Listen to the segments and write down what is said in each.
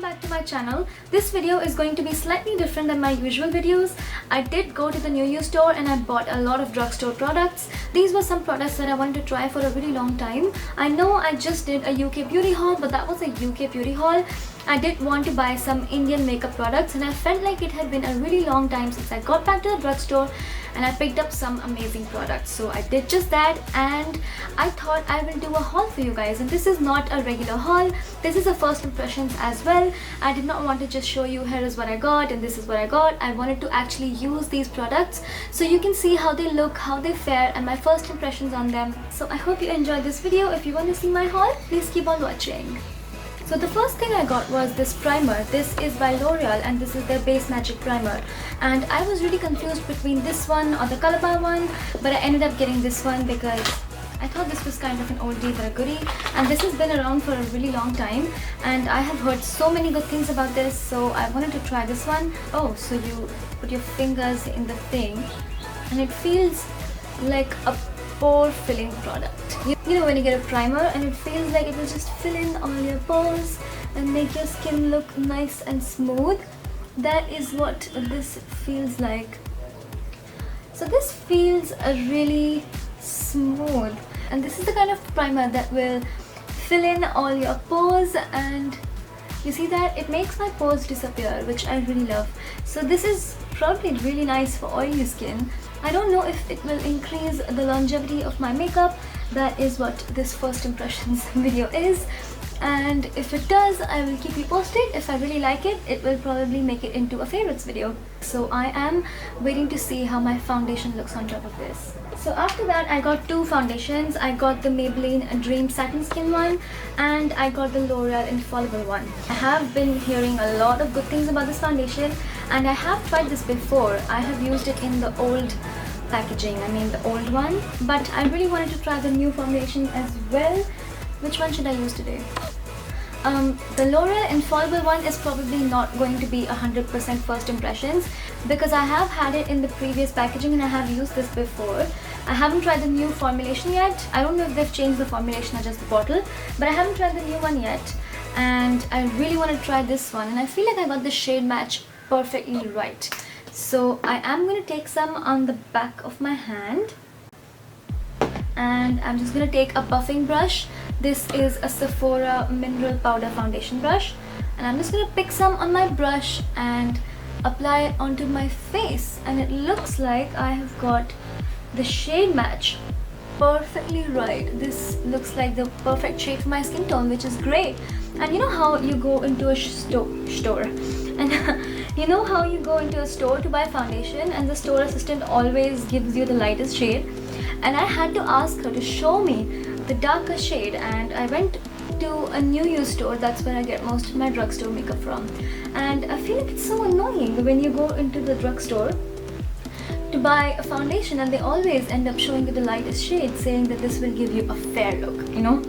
back to my channel. This video is going to be slightly different than my usual videos. I did go to the New Year store and I bought a lot of drugstore products. These were some products that I wanted to try for a really long time. I know I just did a UK beauty haul, but that was a UK beauty haul. I did want to buy some Indian makeup products and I felt like it had been a really long time since I got back to the drugstore and I picked up some amazing products. So I did just that and I thought I will do a haul for you guys, and this is not a regular haul. This is a first impressions as well. I did not want to just show you here is what I got and this is what I got. I wanted to actually use these products so you can see how they look, how they fare, and my first impressions on them. So I hope you enjoyed this video. If you want to see my haul, please keep on watching. So the first thing I got was this primer. This is by Loreal and this is their base Magique primer, and I was really confused between this one or the Colossal one, but I ended up getting this one because I thought this was kind of an oldie but a goodie, and this has been around for a really long time and I have heard so many good things about this, so I wanted to try this one. Oh, so you put your fingers in the thing and it feels like a pore filling product. You know when you get a primer and it feels like it will just fill in all your pores and make your skin look nice and smooth. That is what this feels like. So this feels really smooth, and this is the kind of primer that will fill in all your pores, and you see that it makes my pores disappear, which I really love. So this is probably really nice for oily skin. I don't know if it will increase the longevity of my makeup. That is what this first impressions video is, and if it does, I will keep you posted. If I really like it, it will probably make it into a favorites video. So I am waiting to see how my foundation looks on top of this. So after that, I got two foundations. I got the Maybelline Dream Satin Skin one and I got the L'Oreal Infallible one. I have been hearing a lot of good things about this foundation and I have tried this before. I have used it in the old packaging, I mean the old one, but I really wanted to try the new formulation as well. Which one should I use today? The L'Oreal Infallible one is probably not going to be 100% first impressions because I have had it in the previous packaging and I have used this before. I haven't tried the new formulation yet. I don't know if they've changed the formulation or just the bottle, but I haven't tried the new one yet and I really want to try this one, and I feel like I got the shade match perfectly right. So I am going to take some on the back of my hand and I'm just going to take a buffing brush. This is a Sephora Mineral Powder Foundation brush, and I'm just going to pick some on my brush and apply it onto my face, and it looks like I have got the shade match perfectly right. This looks like the perfect shade for my skin tone, which is great. And you know how you go into a store and you know how you go into a store to buy foundation and the store assistant always gives you the lightest shade, and I had to ask her to show me the darker shade, and I went to a New Year store. That's where I get most of my drugstore makeup from, and I feel like it's so annoying when you go into the drugstore to buy a foundation and they always end up showing you the lightest shade, saying that this will give you a fair look, you know.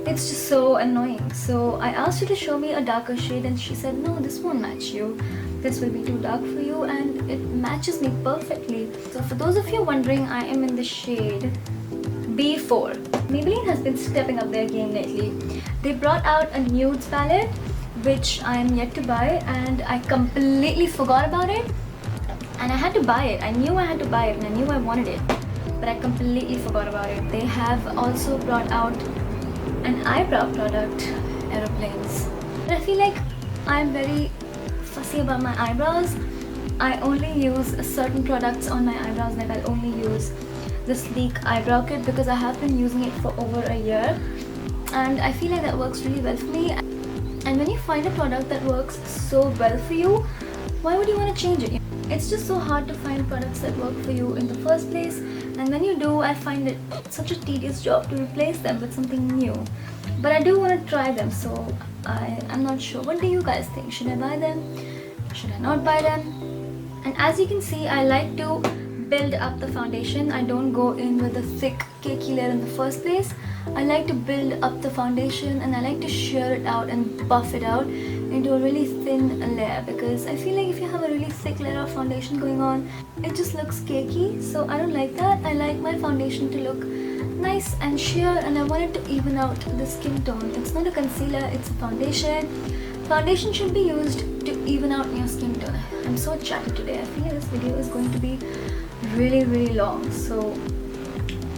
It's just so annoying. So I asked her to show me a darker shade and she said, no, this won't match you. This will be too dark for you, and it matches me perfectly. So for those of you wondering, I am in the shade B4. Maybelline has been stepping up their game lately. They brought out a nudes palette, which I am yet to buy, and I completely forgot about it. And I had to buy it. I knew I had to buy it and I knew I wanted it, but I completely forgot about it. They have also brought out an eyebrow product, Aeroplanes. But I feel like I'm very fussy about my eyebrows. I only use certain products on my eyebrows, like I'll only use the Sleek Eyebrow Kit because I have been using it for over a year and I feel like that works really well for me. And when you find a product that works so well for you, why would you want to change it? It's just so hard to find products that work for you in the first place, and when you do, I find it such a tedious job to replace them with something new. But I do want to try them, so I'm not sure. What do you guys think? Should I buy them? Should I not buy them? And as you can see, I like to build up the foundation. I don't go in with a thick cakey layer in the first place. I like to build up the foundation and I like to shear it out and buff it out into a really thin layer, because I feel like if you have a really thick layer of foundation going on, it just looks cakey. So I don't like that. I like my foundation to look nice and sheer, and I wanted to even out the skin tone. It's not a concealer, it's a foundation. Foundation should be used to even out your skin tone. I'm so chatty today. I feel like this video is going to be really long, so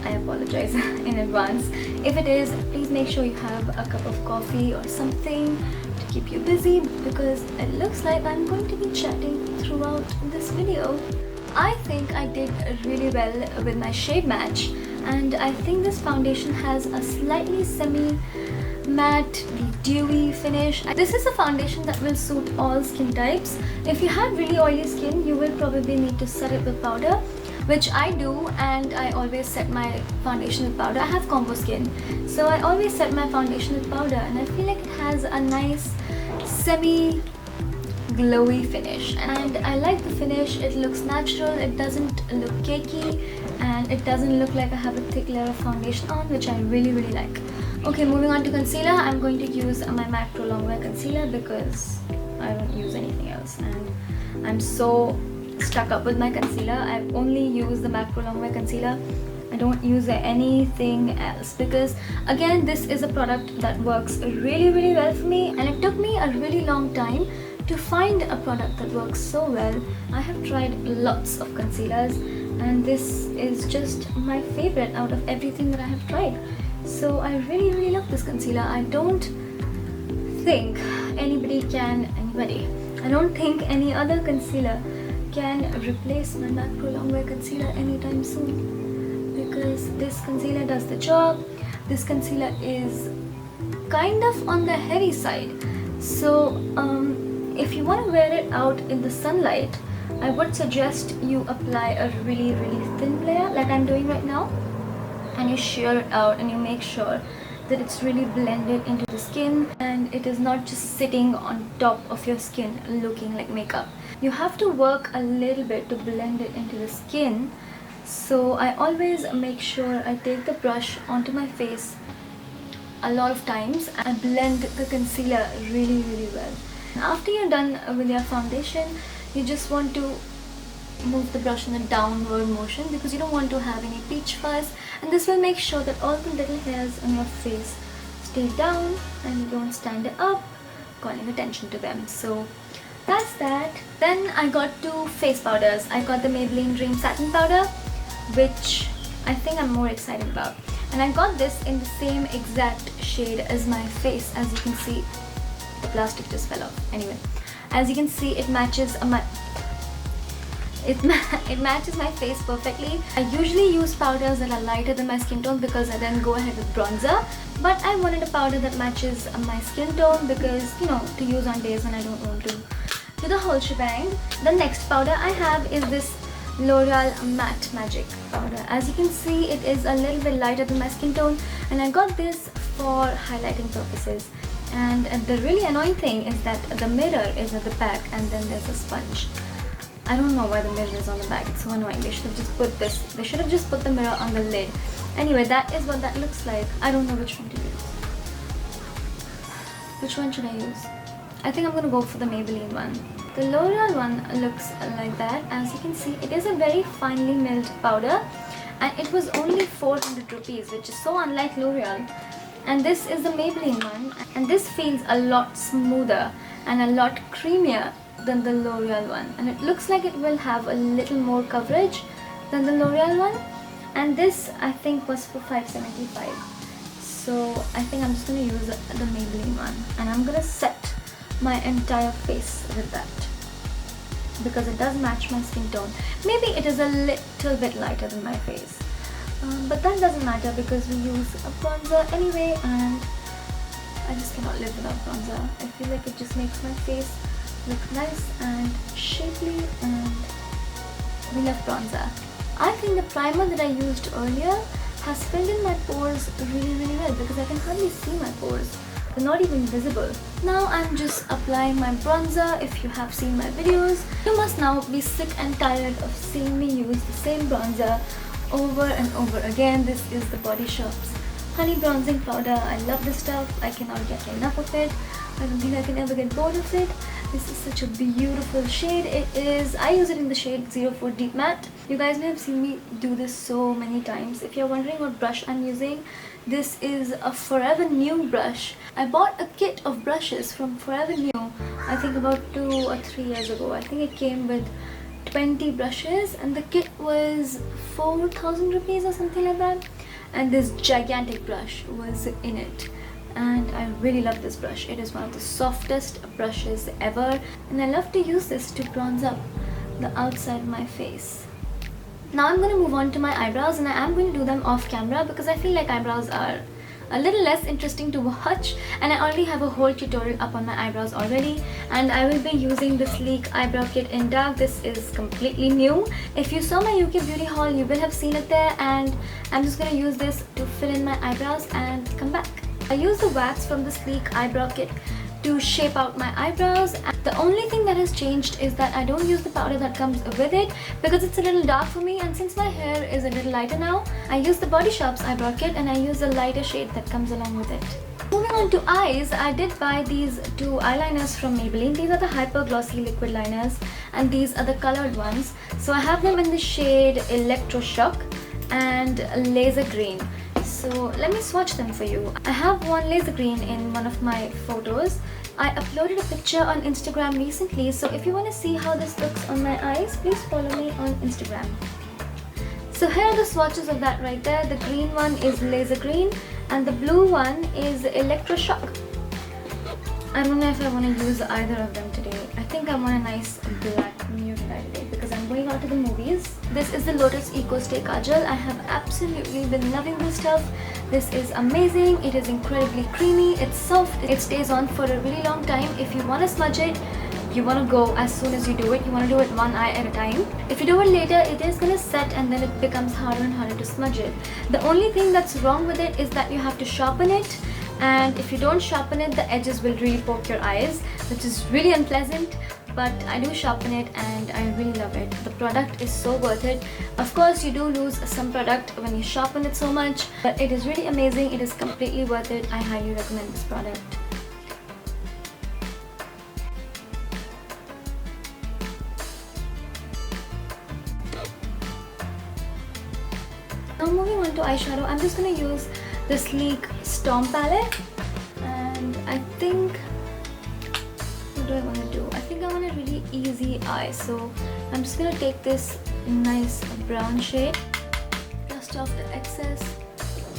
I apologize in advance. If it is, please make sure you have a cup of coffee or something to keep you busy, because it looks like I'm going to be chatting throughout this video. I think I did really well with my shade match, and I think this foundation has a slightly semi-matte, dewy finish. This is a foundation that will suit all skin types. If you have really oily skin, you will probably need to set it with powder, which I do, and I always set my foundation with powder. I have combo skin, so I always set my foundation with powder, and I feel like it has a nice semi glowy finish, and I like the finish. It looks natural, it doesn't look cakey, and it doesn't look like I have a thick layer of foundation on, which I really like. Okay, moving on to concealer. I'm going to use my MAC Pro Longwear Concealer because I don't use anything else, and I'm so stuck up with my concealer. I only use the MAC Pro Longwear Concealer. I don't use anything else because, again, this is a product that works really well for me, and it took me a really long time to find a product that works so well. I have tried lots of concealers, and this is just my favorite out of everything that I have tried. So I really love this concealer. I don't think any other concealer can replace my MAC Pro Longwear Concealer anytime soon, because this concealer does the job. This concealer is kind of on the heavy side, so if you want to wear it out in the sunlight, I would suggest you apply a really thin layer like I'm doing right now, and you sheer it out and you make sure that it's really blended into the skin and it is not just sitting on top of your skin looking like makeup. You have to work a little bit to blend it into the skin, so I always make sure I take the brush onto my face a lot of times and blend the concealer really well. After you're done with your foundation, you just want to move the brush in a downward motion because you don't want to have any peach fuzz, and this will make sure that all the little hairs on your face stay down and you don't stand up calling attention to them. So that's that. Then I got two face powders. I got the Maybelline Dream Satin powder, which I think I'm more excited about, and I got this in the same exact shade as my face. As you can see, the plastic just fell off. Anyway, as you can see, it matches it matches my face perfectly. I usually use powders that are lighter than my skin tone because I then go ahead with bronzer, but I wanted a powder that matches my skin tone because, you know, to use on days when I don't want to do the whole shebang. The next powder I have is this Loreal Matte Magique powder. As you can see, it is a little bit lighter than my skin tone, and I got this for highlighting purposes. And the really annoying thing is that the mirror is at the back and then there's a sponge. I don't know why the mirror is on the back. It's so annoying. They should have just put the mirror on the lid. Anyway, that is what that looks like. I don't know which one to use. Which one should I use? I think I'm gonna go for the Maybelline one. The L'Oreal one looks like that. As you can see, it is a very finely milled powder, and it was only 400 rupees, which is so unlike L'Oreal. And this is the Maybelline one, and this feels a lot smoother and a lot creamier than the L'Oreal one, and it looks like it will have a little more coverage than the L'Oreal one, and this I think was for 575. So I think I'm just going to use the Maybelline one, and I'm going to set my entire face with that because it does match my skin tone. Maybe it is a little bit lighter than my face, but that doesn't matter because we use a bronzer anyway, and I just cannot live without bronzer. I feel like it just makes my face look nice and shapely, and we love bronzer. I think the primer that I used earlier has filled in my pores really well because I can hardly see my pores. They're not even visible. Now I'm just applying my bronzer. If you have seen my videos, you must now be sick and tired of seeing me use the same bronzer over and over again. This is the Body Shop's Honey Bronzing Powder. I love this stuff. I cannot get enough of it. I don't think I can ever get bored of it. This is such a beautiful shade. I use it in the shade 04 Deep Matte. You guys may have seen me do this so many times. If you're wondering what brush I'm using, this is a Forever New brush. I bought a kit of brushes from Forever New, I think about 2 or 3 years ago. I think it came with 20 brushes and the kit was 4,000 rupees or something like that. And this gigantic brush was in it. And I really love this brush. It is one of the softest brushes ever. And I love to use this to bronze up the outside of my face. Now I'm going to move on to my eyebrows, and I am going to do them off camera because I feel like eyebrows are a little less interesting to watch, and I already have a whole tutorial up on my eyebrows already. And I will be using the Sleek Eyebrow Kit in Dark. This is completely new. If you saw my UK beauty haul, you will have seen it there, and I'm just going to use this to fill in my eyebrows and come back. I use the wax from the Sleek Eyebrow Kit to shape out my eyebrows. The only thing that has changed is that I don't use the powder that comes with it because it's a little dark for me, and since my hair is a little lighter now, I use the Body Shop's Eyebrow Kit and I use a lighter shade that comes along with it. Moving on to eyes, I did buy these 2 eyeliners from Maybelline. These are the Hyper Glossy Liquid Liners and these are the colored ones. So I have them in the shade Electroshock and Laser Green. So let me swatch them for you. I have one laser green in one of my photos. I uploaded a picture on Instagram recently, so if you want to see how this looks on my eyes, please follow me on Instagram. So here are the swatches of that right there. The green one is laser green and the blue one is Electroshock. I don't know if I want to use either of them today. I think I want a nice black nude eye today because I'm going out to the movies. This is the Lotus Ecostay Kajal. I have absolutely been loving this stuff. This is amazing. It is incredibly creamy. It's soft. It stays on for a really long time. If you want to smudge it, you want to go as soon as you do it. You want to do it one eye at a time. If you do it later, it is going to set and then it becomes harder and harder to smudge it. The only thing that's wrong with it is that you have to sharpen it. And if you don't sharpen it, the edges will really poke your eyes, which is really unpleasant. But I do sharpen it and I really love it. The product is so worth it. Of course, you do lose some product when you sharpen it so much, but it is really amazing. It is completely worth it. I highly recommend this product. Now moving on to eyeshadow, I'm just going to use the Sleek Storm palette, and I think, what do I want to do? I think I want a really easy eye, so I'm just going to take this nice brown shade, dust off the excess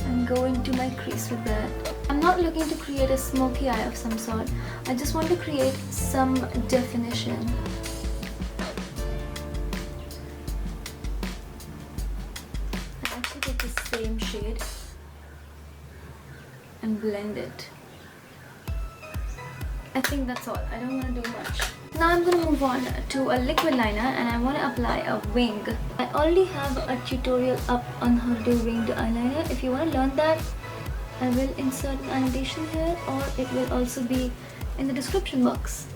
and go into my crease with that. I'm not looking to create a smoky eye of some sort. I just want to create some definition. I actually take the same shade and blend it. I think that's all. I don't want to do much. Now I'm going to move on to a liquid liner and I want to apply a wing. I already have a tutorial up on how to do winged eyeliner. If you want to learn that, I will insert an annotation here, or it will also be in the description box.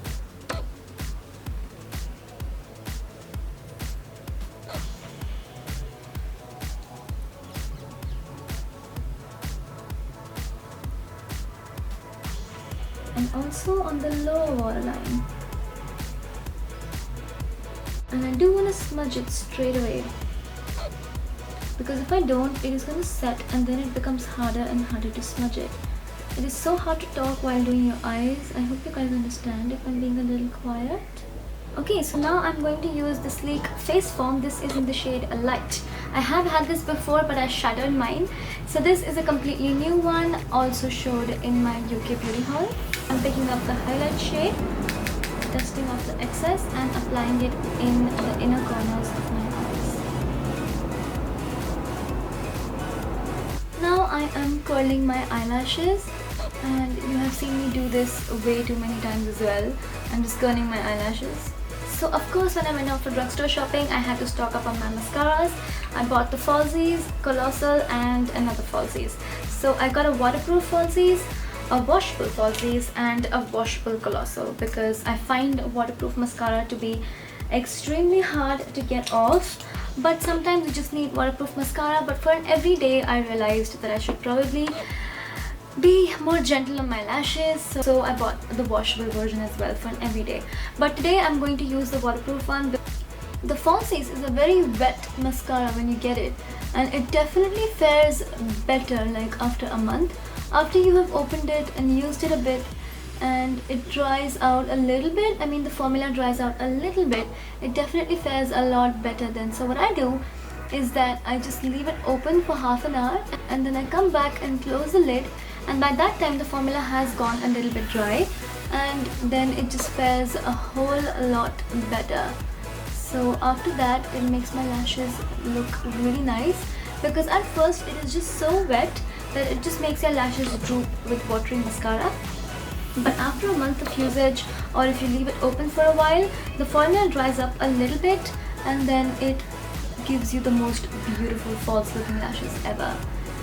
And also on the lower waterline. And I do want to smudge it straight away, because if I don't, it is going to set and then it becomes harder and harder to smudge it. It is so hard to talk while doing your eyes. I hope you guys understand if I'm being a little quiet. Okay, so now I'm going to use the Sleek Face Foam. This is in the shade Light. I have had this before, but I shattered mine. So this is a completely new one, also showed in my UK beauty haul. I'm picking up the highlight shade, dusting off the excess and applying it in the inner corners of my eyes. Now I am curling my eyelashes, and you have seen me do this way too many times as well. I'm just curling my eyelashes. So of course, when I went out for drugstore shopping, I had to stock up on my mascaras. I bought the Falsies, Colossal and another Falsies. So I got a waterproof Falsies, a washable Falsies and a washable Colossal, because I find waterproof mascara to be extremely hard to get off. But sometimes you just need waterproof mascara. But for an everyday, I realized that I should probably be more gentle on my lashes, so I bought the washable version as well for an everyday. But today I'm going to use the waterproof one. The Falsies is a very wet mascara when you get it, and it definitely fares better like after a month. After you have opened it and used it a bit and it dries out a little bit, I mean the formula dries out a little bit, it definitely fares a lot better then. So what I do is that I just leave it open for half an hour and then I come back and close the lid, and by that time the formula has gone a little bit dry, and then it just fares a whole lot better. So after that it makes my lashes look really nice, because at first it is just so wet that it just makes your lashes droop with watery mascara. But after a month of usage, or if you leave it open for a while, the formula dries up a little bit and then it gives you the most beautiful false looking lashes ever.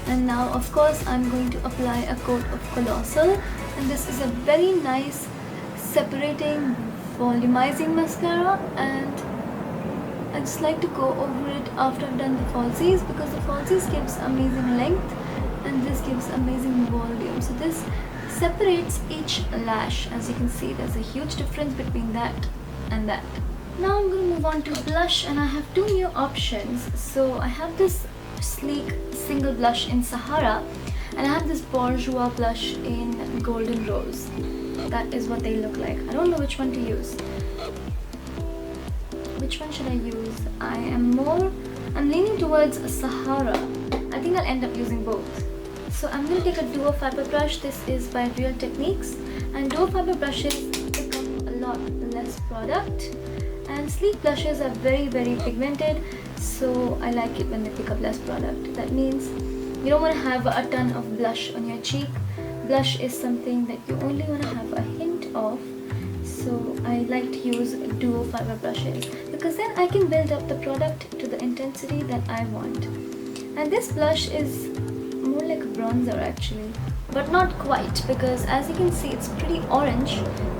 And now of course I'm going to apply a coat of Colossal, and this is a very nice separating volumizing mascara, and I just like to go over it after I've done the Falsies, because the Falsies gives amazing length and this gives amazing volume. So this separates each lash. As you can see, there's a huge difference between that and that. Now I'm going to move on to blush, and I have two new options. So I have this sleek single blush in Sahara, and I have this Bourjois blush in Golden Rose. That is what they look like. I don't know which one to use. Which one should I use? I'm leaning towards Sahara. I think I'll end up using both. So I'm going to take a duo fiber brush. This is by Real Techniques, and duo fiber brushes pick up a lot less product, and sleek blushes are very pigmented, so I like it when they pick up less product. That means you don't want to have a ton of blush on your cheek. Blush is something that you only want to have a hint of, so I like to use duo fiber brushes because then I can build up the product to the intensity that I want. And this blush is more like a bronzer actually, but not quite, because as you can see it's pretty orange.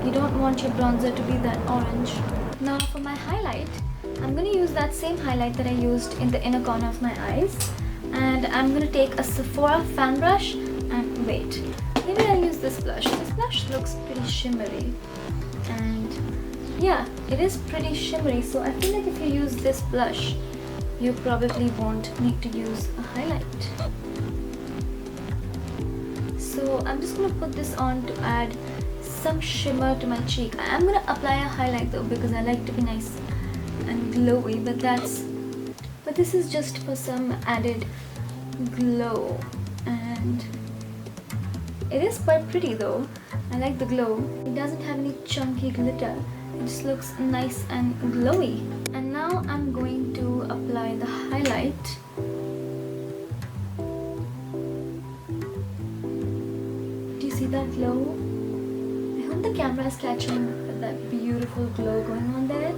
You don't want your bronzer to be that orange. Now for my highlight, I'm going to use that same highlight that I used in the inner corner of my eyes, and I'm going to take a Sephora fan brush and wait. Maybe I'll use this blush. This blush looks pretty shimmery, and yeah, it is pretty shimmery, so I feel like if you use this blush you probably won't need to use a highlight. So I'm just going to put this on to add some shimmer to my cheek. I am going to apply a highlight though, because I like to be nice and glowy, but this is just for some added glow, and it is quite pretty though. I like the glow. It doesn't have any chunky glitter. It just looks nice and glowy. And now I'm going to apply the highlight. Do you see that glow? I hope the camera is catching that beautiful glow going on there.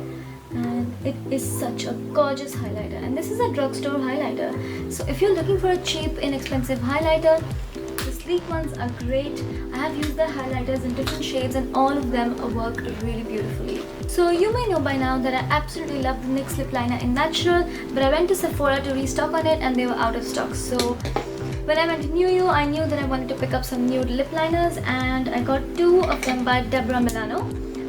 And it is such a gorgeous highlighter, and this is a drugstore highlighter. So if you're looking for a cheap, inexpensive highlighter, the sleek ones are great. I have used the highlighters in different shades and all of them work really beautifully. So you may know by now that I absolutely love the NYX lip liner in Natural, but I went to Sephora to restock on it and they were out of stock. So when I went to New You, I knew that I wanted to pick up some nude lip liners, and I got two of them by Deborah Milano,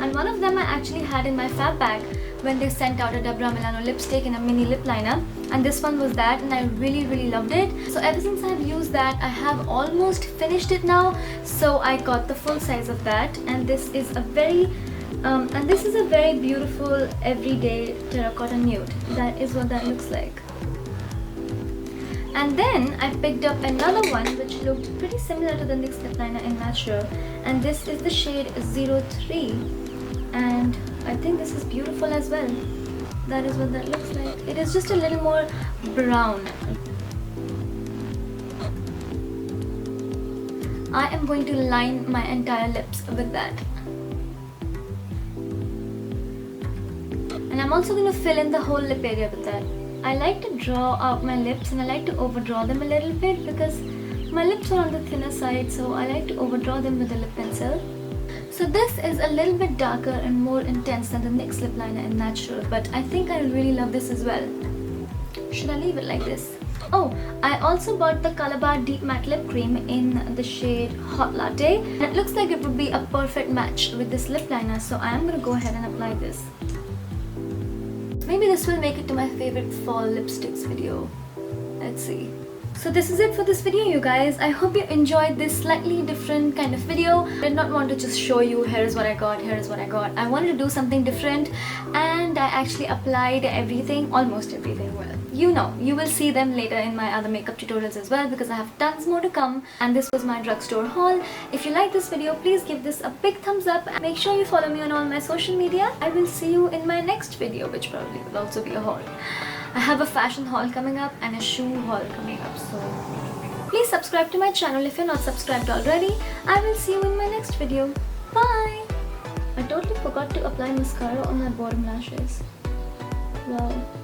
and one of them I actually had in my fab bag when they sent out a Deborah Milano lipstick in a mini lip liner, and this one was that, and I really loved it. So ever since I've used that, I have almost finished it now, so I got the full size of that, and this is a very beautiful everyday terracotta nude. That is what that looks like. And then I picked up another one which looked pretty similar to the NYX lip liner in Natural, and this is the shade 03, and I think this is beautiful as well. That is what that looks like. It is just a little more brown. I am going to line my entire lips with that. And I'm also going to fill in the whole lip area with that. I like to draw out my lips, and I like to overdraw them a little bit because my lips are on the thinner side, so I like to overdraw them with a lip pencil. So this is a little bit darker and more intense than the NYX lip liner in Natural, but I think I really love this as well. Should I leave it like this? Oh, I also bought the Color Bar Deep Matte Lip Cream in the shade Hot Latte. And it looks like it would be a perfect match with this lip liner, so I am going to go ahead and apply this. Maybe this will make it to my favorite fall lipsticks video. Let's see. So this is it for this video, you guys. I hope you enjoyed this slightly different kind of video. I did not want to just show you here is what I got, here is what I got. I wanted to do something different, and I actually applied everything, almost everything. Well, you know, you will see them later in my other makeup tutorials as well, because I have tons more to come. And this was my drugstore haul. If you like this video, please give this a big thumbs up. Make sure you follow me on all my social media. I will see you in my next video, which probably will also be a haul. I have a fashion haul coming up and a shoe haul coming up, so please subscribe to my channel if you're not subscribed already. I will see you in my next video. Bye! I totally forgot to apply mascara on my bottom lashes. Wow.